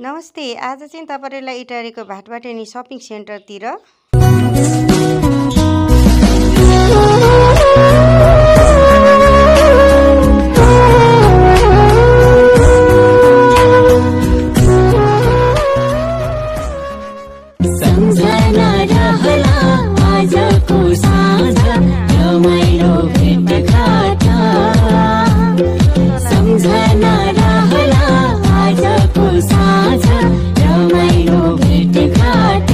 नमस्ते। आज चाहिँ तपाईहरुलाई इटारीको भाटपाटेनी शपिङ सेन्टरतिर सम्झना रहला आजको साँझ रमाइलो भेटघाट सम्झना रहला आजको साँझ रमाइलो भेटघाट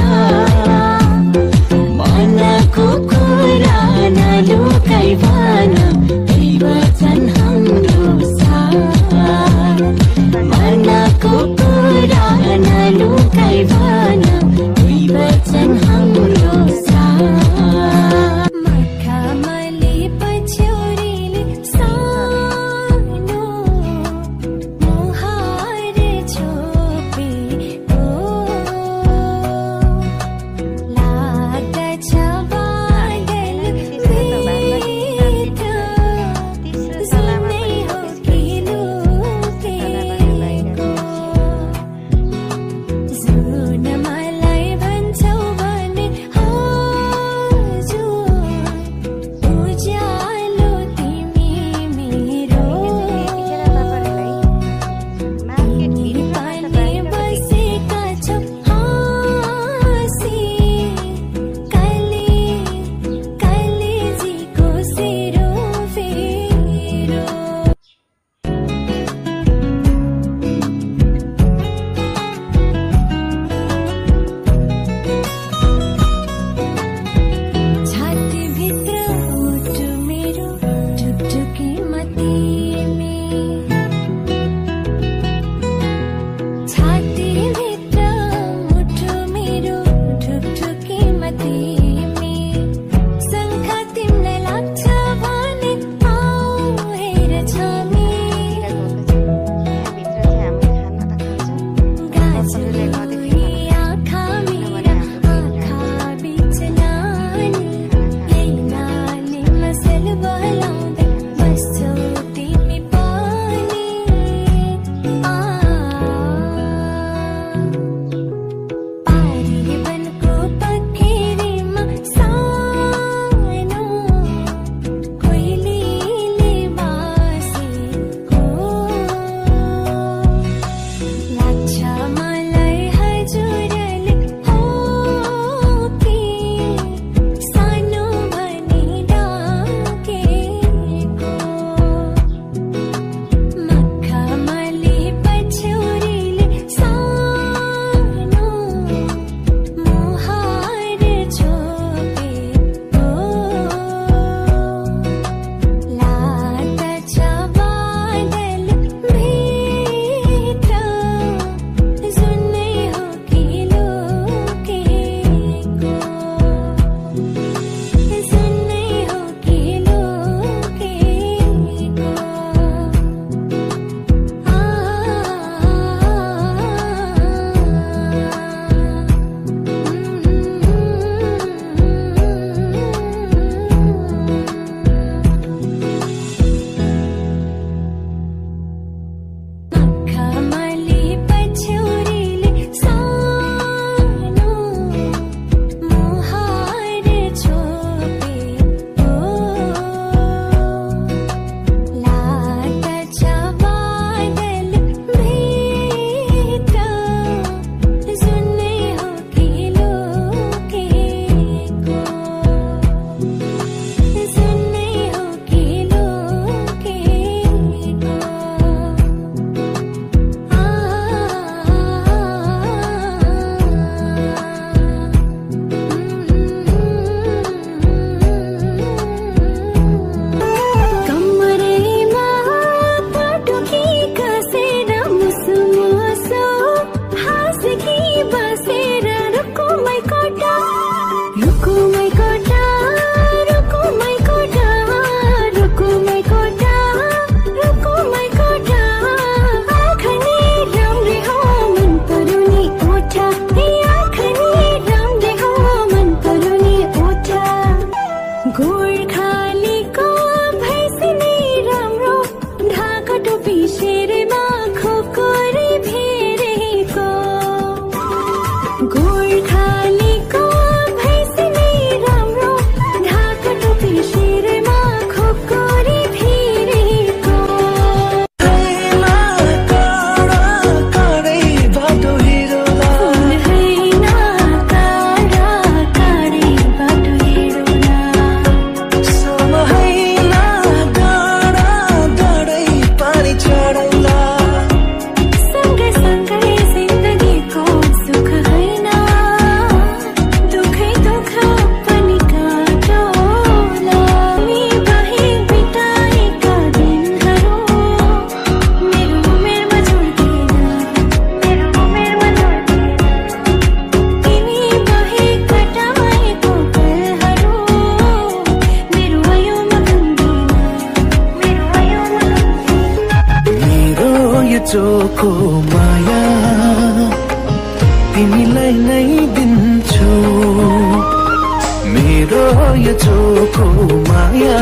चोखो माया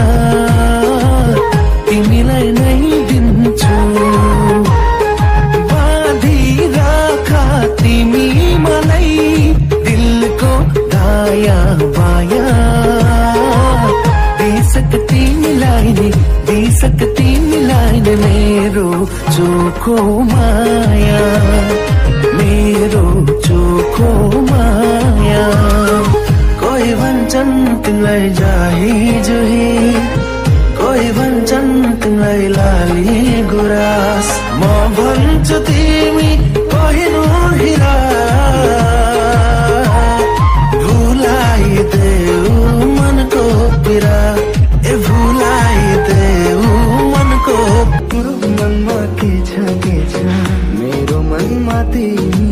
तिमीलाई नै दिन्छु बाँधिराख तिमी मलाई दिलको दाया बाया दिइसक्ति मिलाई नै मेरो चोखो माया मेरो चोखो माया कोही भन्छन् तिमीलाई जाही जुही कोही भन्छन् तिमीलाई लाली गुराँस म भन्छु तिमी पहिलो हिरा भुलाइदेऊ मनको पिरा ए भुलाइदेऊ मनको मेरो मनमा के छ मेरो मनमा तिमी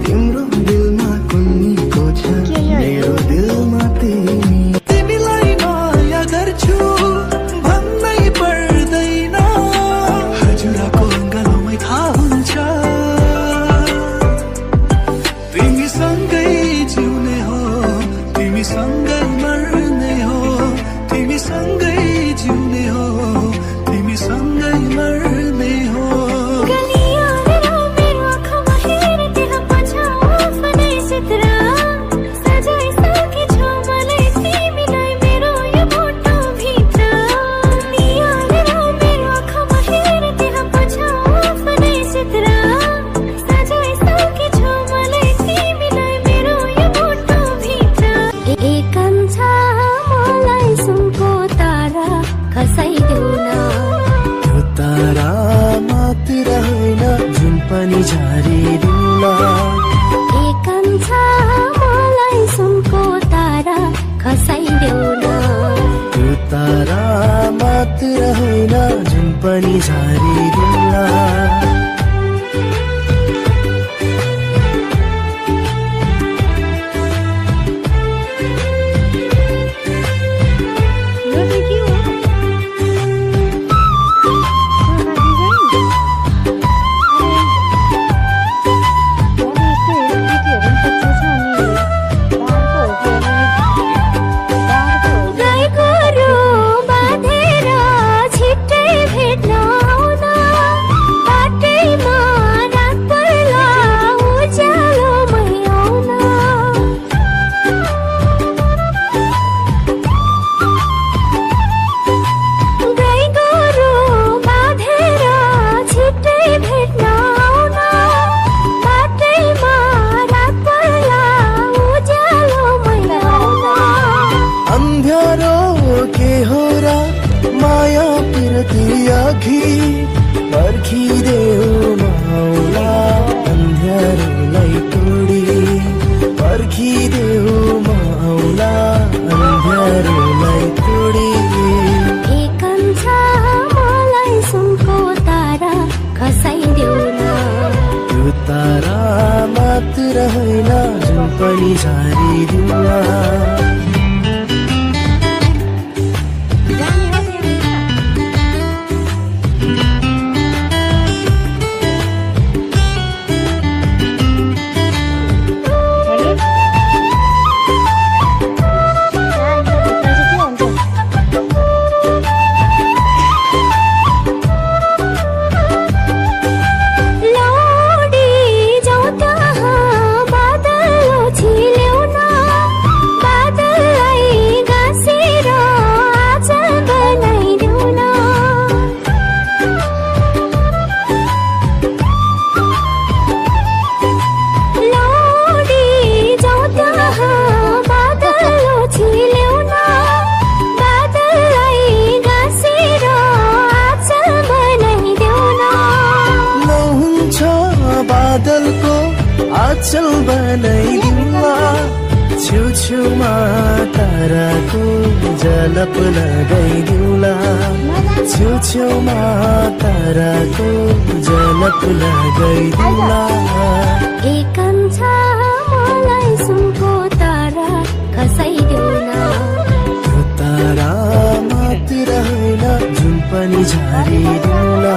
तिम्रो दिलमा कुन्नीको छ मेरो दिलमा तिमी तिमीलाई माया गर्छु भन्नै पर्दैन हजुरको अङ्गालोमै थाहा हुन्छ तिमीसँगै जिउने हो तिमीसँगै मर्ने हो तिमीसँगै जिउने हो तिमीसँगै मर्ने हो पनि झारिदिउँला एकान्छ मलाई सुनको तारा खसाइदेऊ न त्यो तारा मात्र होइन जुन पनि झारिदिउँला पर्खिदेऊ माउला अन्ध्यारोलाई तोडी पर्खिदेऊ माउला अन्ध्यारोलाई तोडी एकान्छ मलाई सुनको तारा खसाइदेऊ न त्यो तारा मात्र होइन जुन पनि झारिदिउँला बादलको आँचल बनाइदिउँला छेउछेउमा ताराको झलक लगाइदिउँला छेउछेउमा ताराको झलक लगाइदिउँला एकान्छ मलाई सुनको तारा खसाइदेऊ न तारा मात्र होइन जुन पनि झारिदिउँला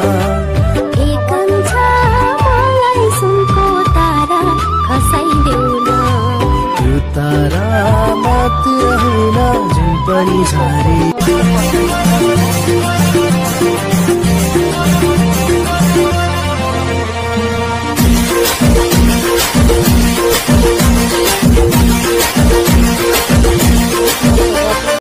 तारा मात्र होइन जुन पनि झारे